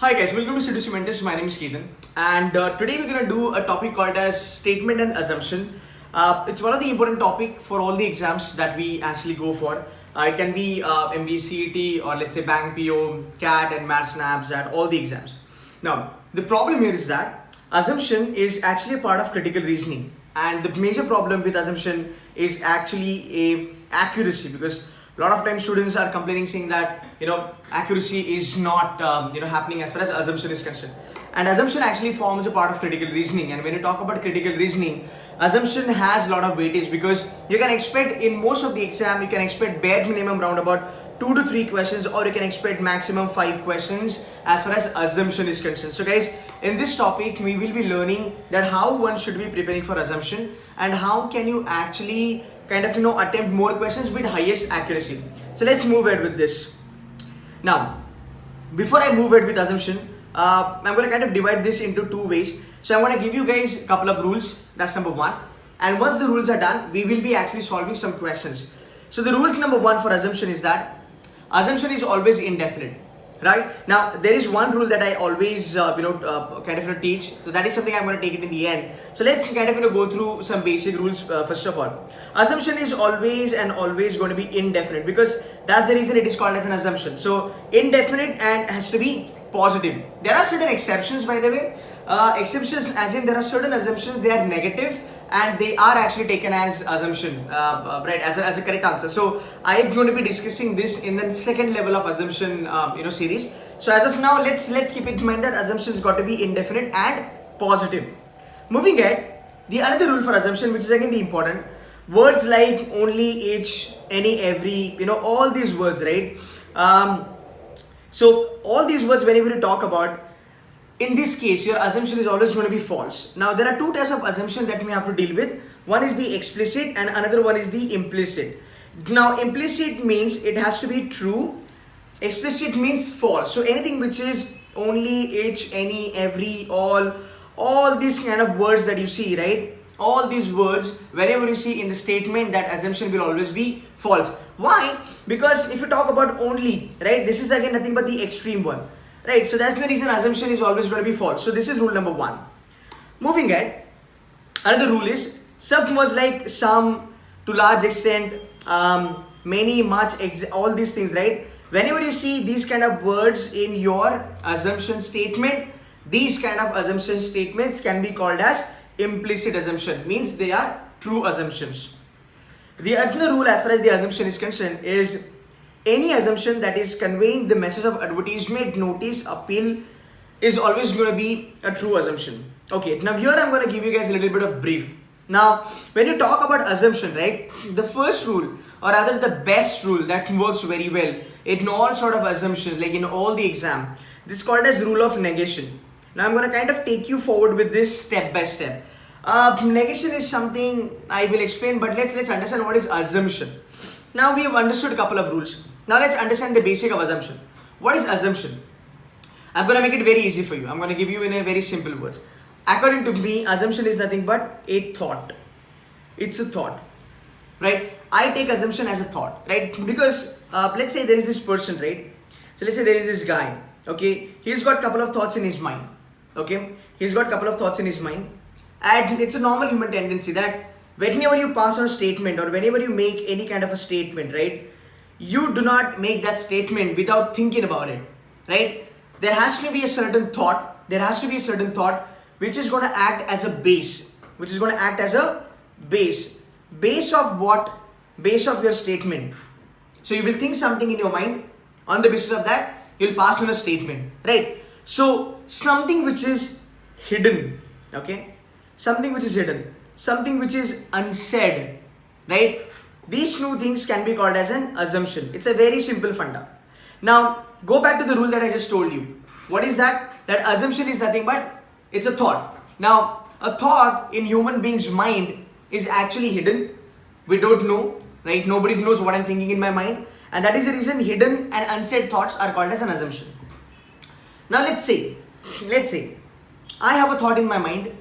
Hi guys, welcome to CET Mentors. My name is Ketan, and today we're gonna do a topic called as statement and assumption. It's one of the important topic for all the exams that we actually go for. It can be MBCET or let's say Bank PO, CAT and Maths and ABS, all the exams. Now the problem here is that assumption is actually a part of critical reasoning, and the major problem with assumption is actually a accuracy, because a lot of times students are complaining saying that accuracy is not happening as far as assumption is concerned, and assumption actually forms a part of critical reasoning. And when you talk about critical reasoning, assumption has a lot of weightage, because you can expect in most of the exam you can expect bare minimum round about 2 to 3 questions, or you can expect maximum 5 questions as far as assumption is concerned. So guys, in this topic we will be learning that how one should be preparing for assumption and how can you actually attempt more questions with highest accuracy. So let's move ahead with this. Now before I move ahead with assumption, I'm going to divide this into 2 ways. So I'm going to give you guys a couple of rules. That's number 1, and once the rules are done we will be actually solving some questions. So the rule number 1 for assumption is that assumption is always indefinite. Right now, there is one rule that I always teach. So that is something I'm going to take it in the end. So let's go through some basic rules. First of all, assumption is always going to be indefinite, because that's the reason it is called as an assumption. So indefinite and has to be positive. There are certain exceptions, by the way. Exceptions as in there are certain assumptions they are negative and they are actually taken as assumption, right, as a correct answer. So I am going to be discussing this in the second level of assumption series. So as of now, let's keep in mind that assumptions got to be indefinite and positive. Moving ahead, the another rule for assumption, which is again the important, words like only, each, any, every, all these words, right? So all these words, whenever you talk about, in this case, your assumption is always going to be false. Now, there are 2 types of assumption that we have to deal with. One is the explicit and another one is the implicit. Now, implicit means it has to be true. Explicit means false. So anything which is only, each, any, every, all these kind of words that you see, right? All these words, whenever you see in the statement, that assumption will always be false. Why? Because if you talk about only, right, this is again nothing but the extreme one. Right, so that's the reason assumption is always going to be false. So this is rule number 1. Moving ahead, another rule is some words like some, to large extent, many, much, all these things, right? Whenever you see these kind of words in your assumption statement, these kind of assumption statements can be called as implicit assumption, means they are true assumptions. The other rule as far as the assumption is concerned is any assumption that is conveying the message of advertisement, notice, appeal is always going to be a true assumption. Okay, now here I'm going to give you guys a little bit of brief. Now, when you talk about assumption, right, the first rule, or rather the best rule that works very well in all sort of assumptions, like in all the exam, this is called as rule of negation. Now, I'm going to take you forward with this step by step. Negation is something I will explain, but let's understand what is assumption. Now, we have understood a couple of rules. Now let's understand the basic of assumption. What is assumption? I'm going to make it very easy for you. I'm going to give you in a very simple words. According to me, assumption is nothing but a thought. It's a thought, right? I take assumption as a thought, right? Because let's say there is this person, right? So let's say there is this guy, okay? He's got a couple of thoughts in his mind, okay? He's got a couple of thoughts in his mind, and it's a normal human tendency that whenever you pass on a statement or whenever you make any kind of a statement, right? You do not make that statement without thinking about it, right? There has to be a certain thought. There has to be a certain thought which is going to act as a base. Which is going to act as a base. Base of what? Base of your statement. So you will think something in your mind. On the basis of that, you will pass on a statement, right? So something which is hidden, okay? Something which is hidden. Something which is unsaid, right? These 2 things can be called as an assumption. It's a very simple funda. Now, go back to the rule that I just told you. What is that? That assumption is nothing but it's a thought. Now, a thought in human being's mind is actually hidden. We don't know, right? Nobody knows what I'm thinking in my mind. And that is the reason hidden and unsaid thoughts are called as an assumption. Now, let's say, I have a thought in my mind,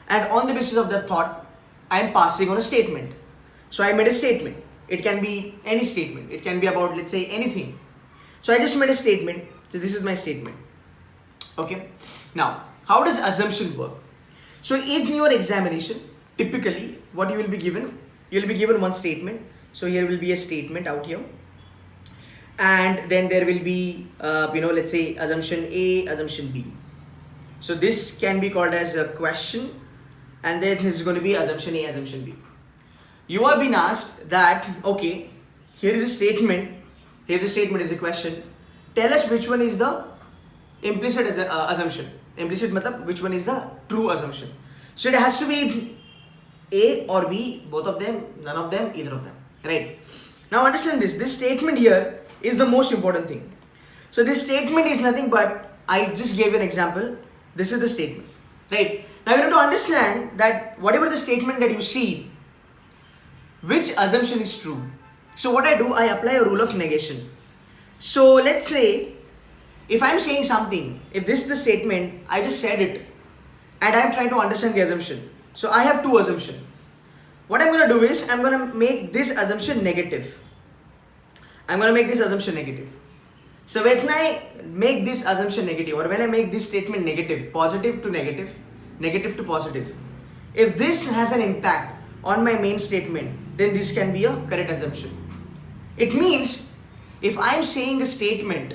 and on the basis of that thought, I am passing on a statement. So I made a statement. It can be any statement. It can be about, let's say, anything. So I just made a statement. So this is my statement. Okay. Now, how does assumption work? So in your examination, typically what you will be given, one statement. So here will be a statement out here, and then there will be let's say assumption A, assumption B. So this can be called as a question, and then it's going to be assumption A, assumption B. You are being asked that, okay, here is a statement, here the statement is a question. Tell us which one is the implicit assumption. Implicit matlab which one is the true assumption. So it has to be A or B, both of them, none of them, either of them, right? Now understand this. This statement here is the most important thing. So this statement is nothing but, I just gave an example. This is the statement, right? Now you have to understand that whatever the statement that you see, which assumption is true. So what I do, I apply a rule of negation. So let's say, if I'm saying something, if this is the statement, I just said it, and I'm trying to understand the assumption. So I have two assumptions. What I'm going to do is, I'm going to make this assumption negative. So when I make this assumption negative, or when I make this statement negative, positive to negative, negative to positive, if this has an impact on my main statement, then this can be a correct assumption. It means, if I'm saying a statement,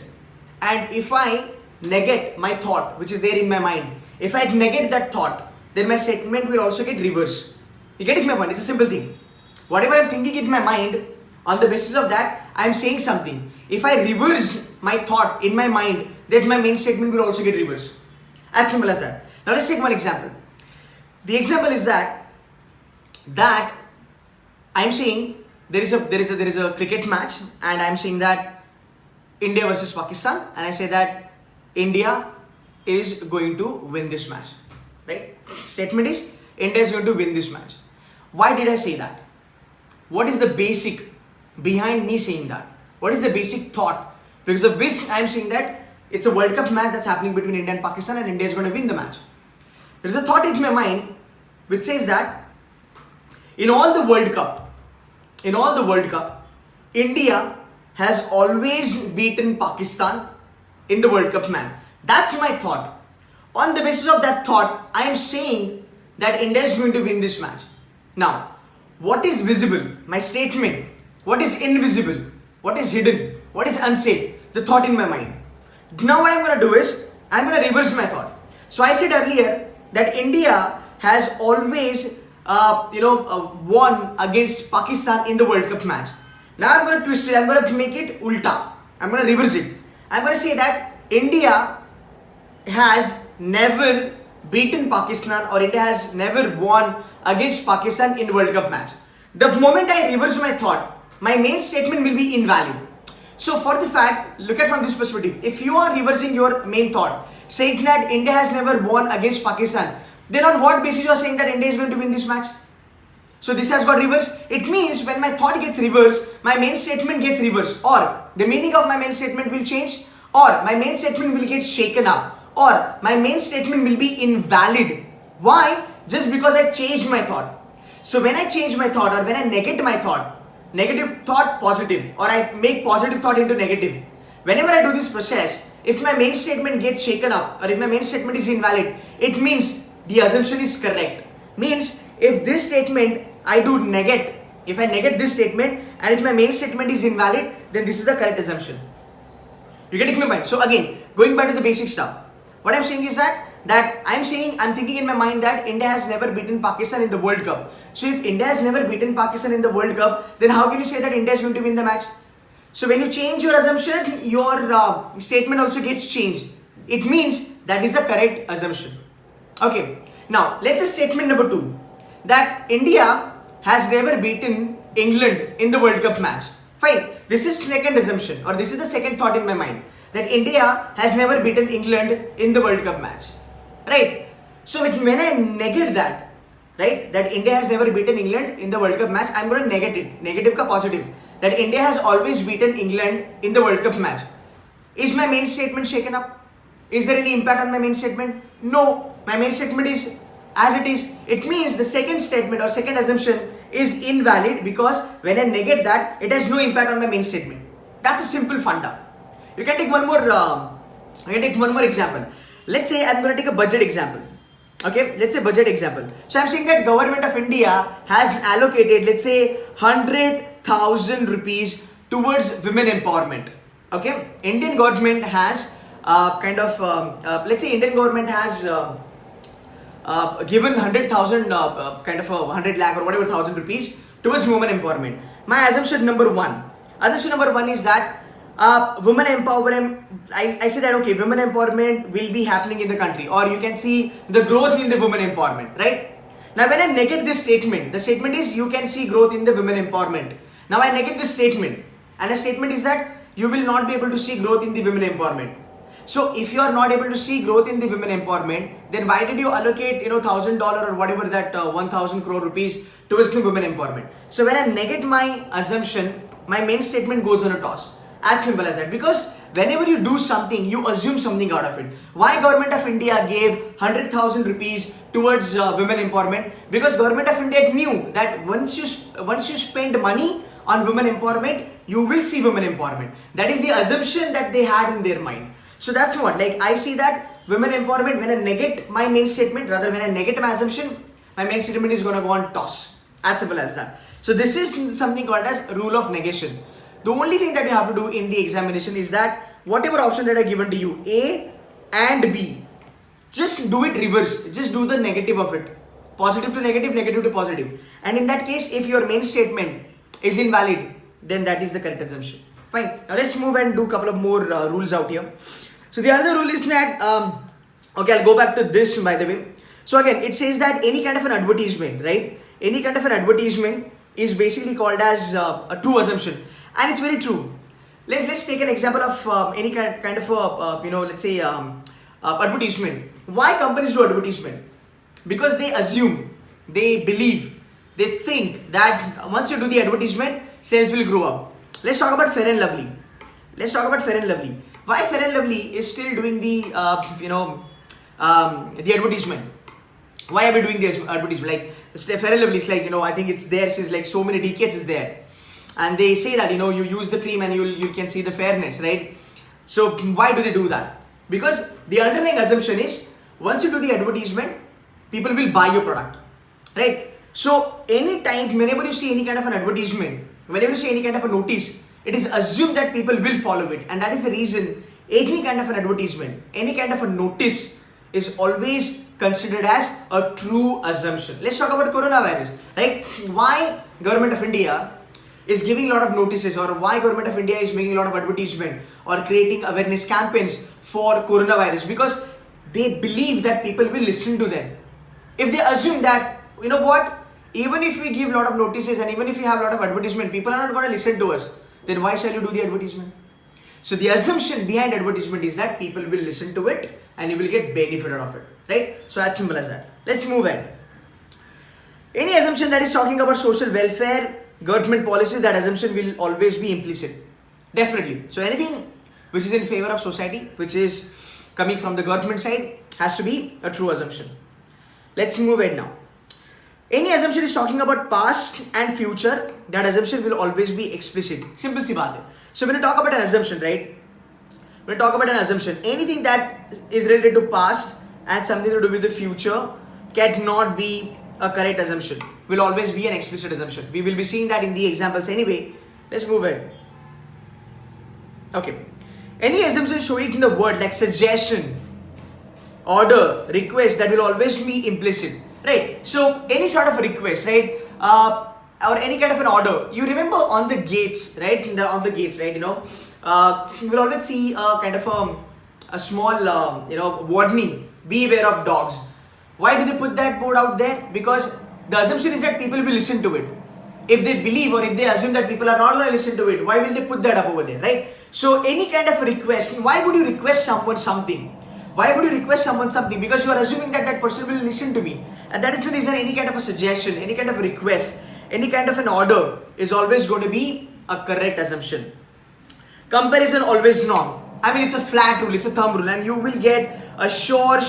and if I negate my thought which is there in my mind, if I negate that thought, then my statement will also get reversed. You get it, my point? It's a simple thing. Whatever I'm thinking in my mind, on the basis of that, I'm saying something. If I reverse my thought in my mind, then my main statement will also get reversed. As simple as that. Now let's take one example. The example is that I'm saying there is a cricket match, and I'm saying that India versus Pakistan, and I say that India is going to win this match, right? Statement is India is going to win this match. Why did I say that? What is the basic behind me saying that? What is the basic thought because of which I am saying that it's a World Cup match that's happening between India and Pakistan, and India is going to win the match? There is a thought in my mind which says that in all the World Cup, India has always beaten Pakistan in the World Cup match. That's my thought. On the basis of that thought, I am saying that India is going to win this match. Now, what is visible? My statement. What is invisible? What is hidden? What is unsaid? The thought in my mind. Now what I'm going to do is, I'm going to reverse my thought. So I said earlier that India has always won against Pakistan in the World Cup match. Now I'm going to twist it. I'm going to make it ulta. I'm going to reverse it. I'm going to say that India has never beaten Pakistan, or India has never won against Pakistan in World Cup match. The moment I reverse my thought, my main statement will be invalid. So for the fact, look at from this perspective. If you are reversing your main thought, saying that India has never won against Pakistan, then on what basis you are saying that India is going to win this match? So this has got reversed. It means when my thought gets reversed, my main statement gets reversed, or the meaning of my main statement will change, or my main statement will get shaken up, or my main statement will be invalid. Why? Just because I changed my thought. So when I change my thought, or when I negate my thought, negative thought positive, or I make positive thought into negative, whenever I do this process, if my main statement gets shaken up, or if my main statement is invalid, it means the assumption is correct. Means if this statement I do negate, if I negate this statement, and if my main statement is invalid, then this is the correct assumption. You get it, my point? So again, going back to the basic stuff, what I'm saying is that I'm thinking in my mind that India has never beaten Pakistan in the World Cup. So if India has never beaten Pakistan in the World Cup, then how can you say that India is going to win the match? So when you change your assumption, your statement also gets changed. It means that is the correct assumption. Okay. Now let's say statement number 2, that India has never beaten England in the World Cup match. Fine. This is second assumption, or this is the second thought in my mind, that India has never beaten England in the World Cup match. Right? So when I negate that, right, that India has never beaten England in the World Cup match, I'm going to negate it. Negative ka positive. That India has always beaten England in the World Cup match. Is my main statement shaken up? Is there any impact on my main statement? No. My main statement is as it is. It means the second statement or second assumption is invalid, because when I negate that, it has no impact on my main statement. That's a simple funda. You can take one more example. let's say I'm going to take a budget example. Okay, let's say budget example. So I'm saying that government of India has allocated, let's say 100,000 rupees towards women empowerment. Okay, Indian government has let's say Indian government has given 100,000 kind of a 100 lakh or whatever thousand rupees towards women empowerment. My assumption number one is that women empowerment, I said that okay, women empowerment will be happening in the country, or you can see the growth in the women empowerment, right? Now when I negate this statement, the statement is you can see growth in the women empowerment. Now I negate this statement, and the statement is that you will not be able to see growth in the women empowerment. So if you are not able to see growth in the women empowerment, then why did you allocate $1,000 or whatever that 1,000 crore rupees towards the women empowerment? So when I negate my assumption, my main statement goes on a toss. As simple as that. Because whenever you do something, you assume something out of it. Why government of India gave 100,000 rupees towards women empowerment? Because government of India knew that once you spend money on women empowerment, you will see women empowerment. That is the assumption that they had in their mind. So that's what, like I see that women empowerment, when I negate my main statement, rather when I negate my assumption, my main statement is going to go on toss. As simple as that. So this is something called as rule of negation. The only thing that you have to do in the examination is that whatever option that are given to you, A and B, just do it reverse. Just do the negative of it. Positive to negative, negative to positive. And in that case, if your main statement is invalid, then that is the correct assumption. Fine. Now let's move and do a couple of more rules out here. So the other rule is that, okay, I'll go back to this by the way. So again, it says that any kind of an advertisement, right? Any kind of an advertisement is basically called as a true assumption. And it's very true. Let's take an example of any kind of let's say advertisement. Why companies do advertisement? Because they assume, they believe, they think that once you do the advertisement, sales will grow up. Let's talk about Fair and Lovely. Why Fair and Lovely is still doing the the advertisement? Why are we doing this advertisement? Like Fair and Lovely is like, I think it's there since like so many decades is there. And they say that, you use the cream and you can see the fairness, right? So why do they do that? Because the underlying assumption is once you do the advertisement, people will buy your product, right? So anytime, whenever you see any kind of an advertisement, whenever you see any kind of a notice, it is assumed that people will follow it. And that is the reason any kind of an advertisement, any kind of a notice is always considered as a true assumption. Let's talk about coronavirus, right? Why government of India is giving a lot of notices, or why government of India is making a lot of advertisement or creating awareness campaigns for coronavirus? Because they believe that people will listen to them. If they assume that, even if we give a lot of notices and even if we have a lot of advertisement, people are not going to listen to us, then why shall you do the advertisement? So the assumption behind advertisement is that people will listen to it and you will get benefit out of it, right? So as simple as that. Let's move on. Any assumption that is talking about social welfare, government policies, that assumption will always be implicit. Definitely. So anything which is in favor of society, which is coming from the government side, has to be a true assumption. Let's move ahead now. Any assumption is talking about past and future, that assumption will always be explicit. Simple si baat hai. So when you talk about an assumption, right? When you talk about an assumption, anything that is related to past and something to do with the future cannot be a correct assumption. Will always be an explicit assumption. We will be seeing that in the examples anyway. Let's move ahead. Okay. Any assumption showing in the word like suggestion, order, request, that will always be implicit, right? So any sort of a request, right? Or any kind of an order. You remember on the gates, right? You will always see a kind of a small, warning. Beware of dogs. Why do they put that board out there? Because the assumption is that people will listen to it. If they believe or if they assume that people are not going to listen to it, why will they put that up over there, right? So any kind of a request, why would you request someone something? Why would you request someone something? Because you are assuming that that person will listen to me. And that is the reason any kind of a suggestion, any kind of a request, any kind of an order is always going to be a correct assumption. Comparison always wrong. I mean, it's a flat rule, it's a thumb rule, and you will get a short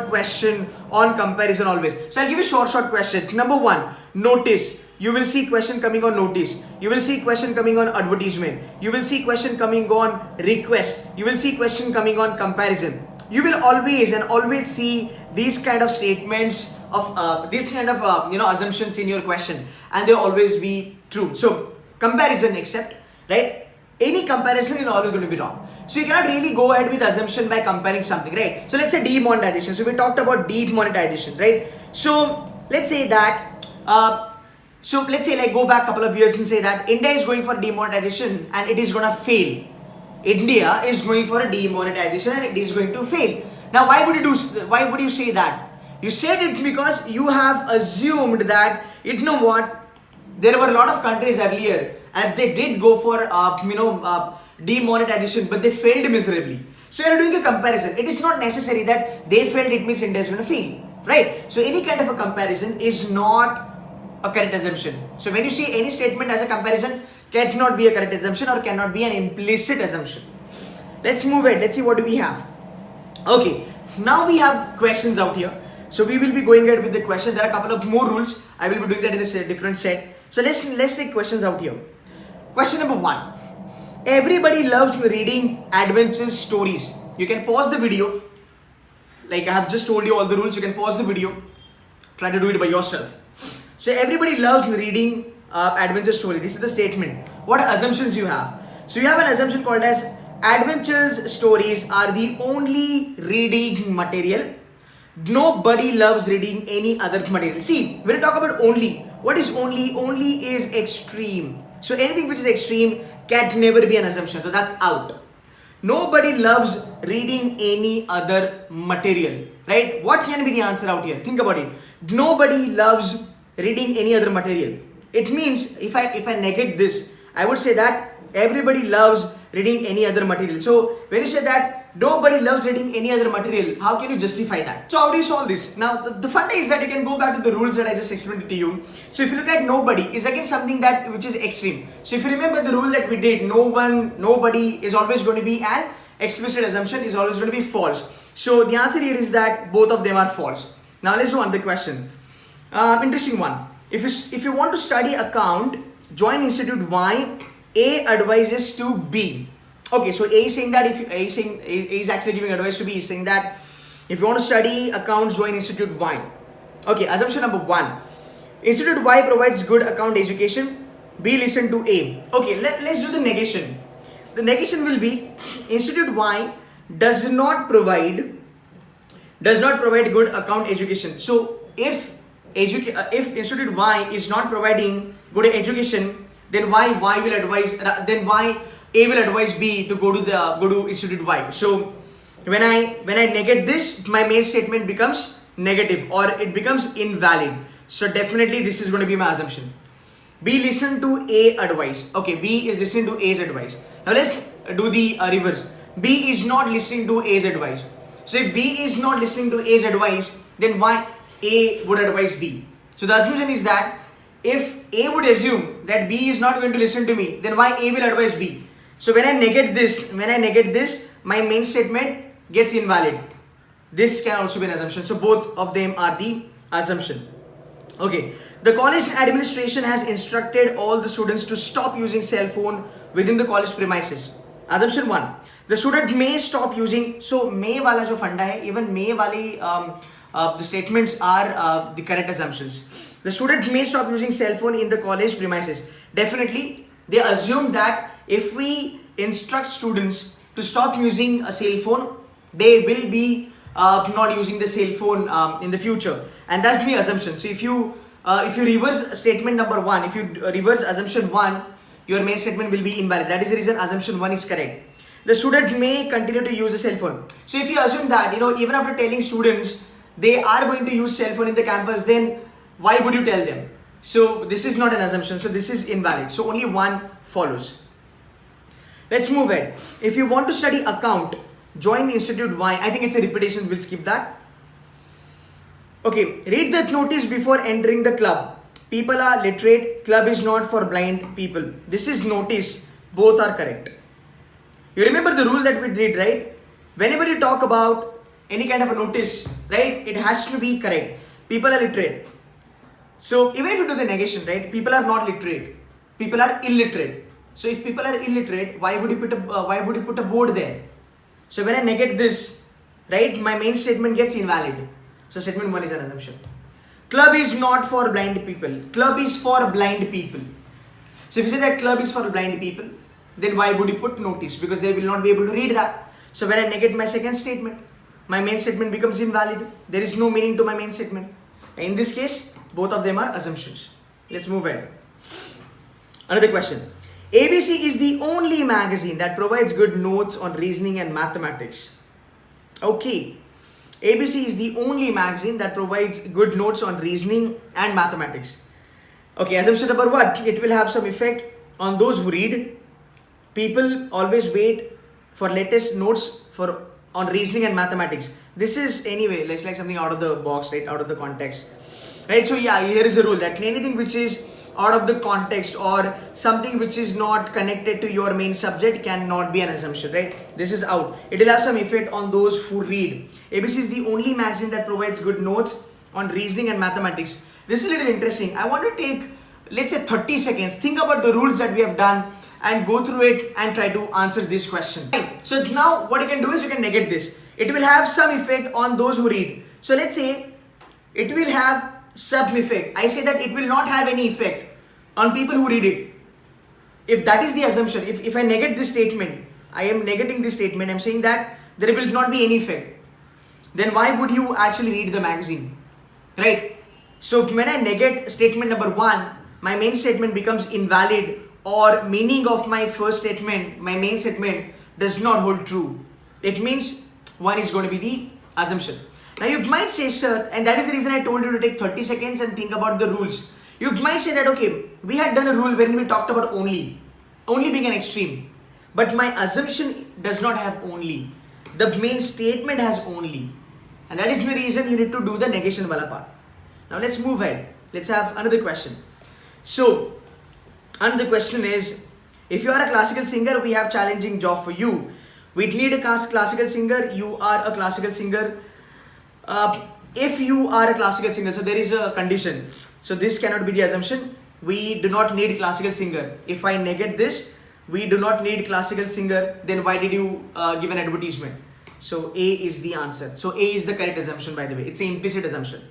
question on comparison always. So I'll give you short question. Number one, notice. You will see question coming on notice. You will see question coming on advertisement. You will see question coming on request. You will see question coming on comparison. you will always see these kind of statements of this kind of assumptions in your question, and they'll always be true. So comparison except, right? Any comparison is always going to be wrong. So you cannot really go ahead with assumption by comparing something, right? So let's say demonetization. So we talked about demonetization, right? So let's say that like go back a couple of years and say that India is going for demonetization and it is gonna fail. India is going for a demonetization and it is going to fail. Now why would you say that? You said it because you have assumed that, you know what, there were a lot of countries earlier and they did go for demonetization, but they failed miserably. So you are doing a comparison. It is not necessary that they failed, it means India is going to fail, right? So any kind of a comparison is not a correct assumption. So when you see any statement as a comparison, cannot be a correct assumption or cannot be an implicit assumption. Let's move ahead. Let's see what do we have. Okay, now we have questions out here. So we will be going ahead with the question. There are a couple of more rules. I will be doing that in a different set. So let's take questions out here. Question number 1. Everybody loves reading adventure stories. You can pause the video. Like I have just told you all the rules. You can pause the video. Try to do it by yourself. So everybody loves reading adventure story. This is the statement. What assumptions you have? So you have an assumption called as adventures stories are the only reading material. Nobody loves reading any other material. See, when you talk about only, what is only? Only is extreme. So anything which is extreme can never be an assumption. So that's out. Nobody loves reading any other material, right? What can be the answer out here? Think about it. Nobody loves reading any other material. It means if I negate this, I would say that everybody loves reading any other material. So when you say that nobody loves reading any other material, how can you justify that? So how do you solve this? Now the fun thing is that you can go back to the rules that I just explained to you. So if you look at nobody is again something that which is extreme. So if you remember the rule that we did, nobody is always going to be an explicit assumption, is always going to be false. So the answer here is that both of them are false. Now let's do another question. Interesting one. If you want to study account, join Institute Y. A advises to B. Okay, so A is saying that A is actually giving advice to B. He's saying that if you want to study accounts, join Institute Y. Okay, assumption number 1. Institute Y provides good account education. B listen to A. Okay, let's do the negation. The negation will be Institute Y does not provide good account education. So if Institute Y is not providing good education, then why A will advise B to go to Institute Y. So when I negate this, my main statement becomes negative or it becomes invalid. So definitely this is going to be my assumption. B listen to A advice. Okay, B is listening to A's advice. Now let's do the reverse. B is not listening to A's advice. So if B is not listening to A's advice, then why A would advise B? So the assumption is that if A would assume that B is not going to listen to me, then why A will advise B? So when I negate this, my main statement gets invalid. This can also be an assumption. So both of them are the assumption. Okay. The college administration has instructed all the students to stop using cell phone within the college premises. Assumption 1. The student may stop using. So may wala jo funda hai, even may wali the statements are the correct assumptions. The student may stop using cell phone in the college premises. Definitely, they assume that if we instruct students to stop using a cell phone, they will be not using the cell phone in the future, and that's the assumption. So if you reverse statement number 1, if you reverse assumption 1, your main statement will be invalid. That is the reason assumption 1 is correct. The student may continue to use a cell phone. So if you assume that even after telling students they are going to use cell phone in the campus, then why would you tell them? So this is not an assumption, so this is invalid. So only 1 follows. Let's move ahead. If you want to study account, join Institute Y. I think it's a repetition, we'll skip that. Okay, read the notice before entering the club. People are literate, club is not for blind people. This is notice, both are correct. You remember the rule that we did, right? Whenever you talk about any kind of a notice, right, it has to be correct. People are literate. So even if you do the negation, right, people are not literate, people are illiterate. So if people are illiterate, why would you put a board there? So when I negate this, right, my main statement gets invalid. So statement 1 is an assumption. Club is not for blind people. Club is for blind people. So if you say that club is for blind people, then why would you put notice? Because they will not be able to read that. So when I negate my second statement, my main statement becomes invalid. There is no meaning to my main statement. In this case, both of them are assumptions. Let's move ahead. Another question. ABC is the only magazine that provides good notes on reasoning and mathematics. Okay. ABC is the only magazine that provides good notes on reasoning and mathematics. Okay, assumption number 1, it will have some effect on those who read. People always wait for latest notes on reasoning and mathematics. This is anyway, it's like something out of the box, right? Out of the context. Right? So yeah, here is the rule that anything which is out of the context or something which is not connected to your main subject cannot be an assumption, right? This is out. It will have some effect on those who read. ABC is the only magazine that provides good notes on reasoning and mathematics. This is a little interesting. I want to take, let's say 30 seconds, think about the rules that we have done and go through it and try to answer this question. So now what you can do is you can negate this. It will have some effect on those who read. So let's say it will have some effect. I say that it will not have any effect on people who read it. If that is the assumption, if I negate this statement, I am negating this statement, I'm saying that there will not be any effect. Then why would you actually read the magazine? Right? So when I negate statement number 1, my main statement becomes invalid, or meaning of my first statement, my main statement does not hold true. It means 1 is going to be the assumption. Now you might say, sir, and that is the reason I told you to take 30 seconds and think about the rules. You might say that, okay, we had done a rule wherein we talked about only being an extreme. But my assumption does not have only. The main statement has only. And that is the reason you need to do the negation wala part. Now let's move ahead. Let's have another question. So, another question is, if you are a classical singer, we have challenging job for you. We need a classical singer. You are a classical singer. If you are a classical singer, so there is a condition. So this cannot be the assumption. We do not need classical singer. If I negate this, we do not need classical singer, then why did you give an advertisement? So A is the answer. So A is the correct assumption, by the way. It's an implicit assumption.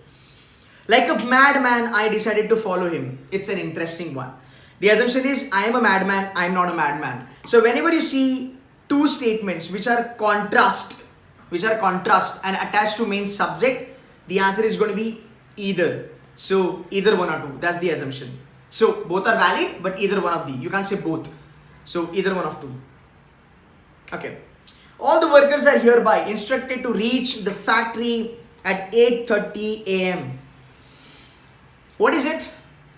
Like a madman, I decided to follow him. It's an interesting one. The assumption is I am a madman, I am not a madman. So whenever you see two statements which are contrast and attached to main subject, the answer is going to be either. So either one or two, that's the assumption. So both are valid, but either one of the, you can't say both. So either one of two. Okay. All the workers are hereby instructed to reach the factory at 8:30 a.m. What is it?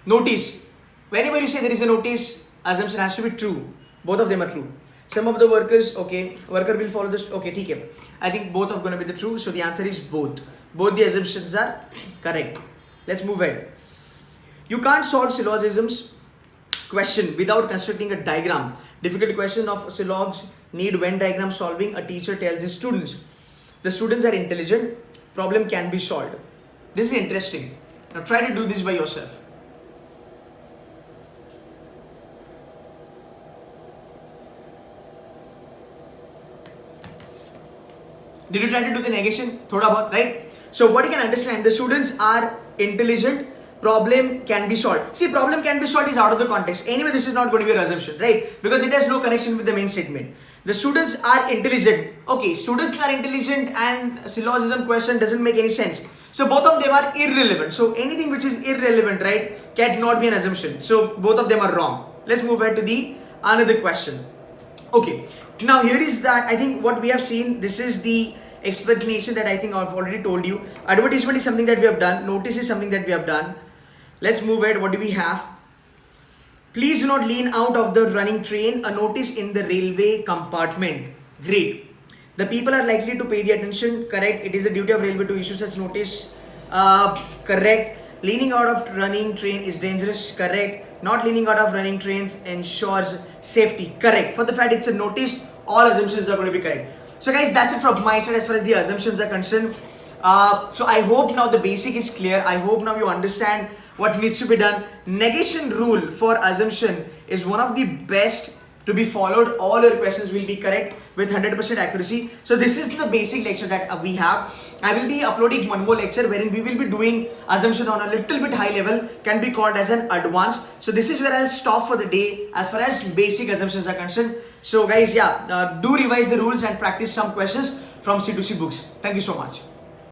Notice. Whenever you say there is a notice, assumption has to be true. Both of them are true. Some of the workers, okay, worker will follow this, okay, ठीक है. I think both are going to be the true, so the answer is both. Both the assumptions are correct. Let's move ahead. You can't solve syllogisms question without constructing a diagram. Difficult question of syllogs need Venn diagram solving. A teacher tells his students. The students are intelligent. Problem can be solved. This is interesting. Now try to do this by yourself. Did you try to do the negation? Thoda bahut, right? So what you can understand, the students are intelligent, problem can be solved. See, problem can be solved is out of the context. Anyway, this is not going to be an assumption, right? Because it has no connection with the main statement. The students are intelligent. Okay, students are intelligent and syllogism question doesn't make any sense. So both of them are irrelevant. So anything which is irrelevant, right, cannot be an assumption. So both of them are wrong. Let's move ahead to the another question. Okay, now here is that I think what we have seen, this is the explanation that I think I've already told you. Advertisement is something that we have done. Notice is something that we have done. Let's move ahead. What do we have? Please do not lean out of the running train. A notice in the railway compartment. Great. The people are likely to pay the attention. Correct. It is the duty of railway to issue such notice. Correct. Leaning out of running train is dangerous. Correct. Not leaning out of running trains ensures safety. Correct. For the fact it's a notice, all assumptions are going to be correct. So guys, that's it from my side as far as the assumptions are concerned. So I hope now the basic is clear. I hope now you understand what needs to be done. Negation rule for assumption is one of the best to be followed. All your questions will be correct with 100% accuracy. So this is the basic lecture that we have. I will be uploading one more lecture wherein we will be doing assumption on a little bit high level, can be called as an advanced. So this is where I'll stop for the day as far as basic assumptions are concerned. So guys, yeah, do revise the rules and practice some questions from C2C books. Thank you so much.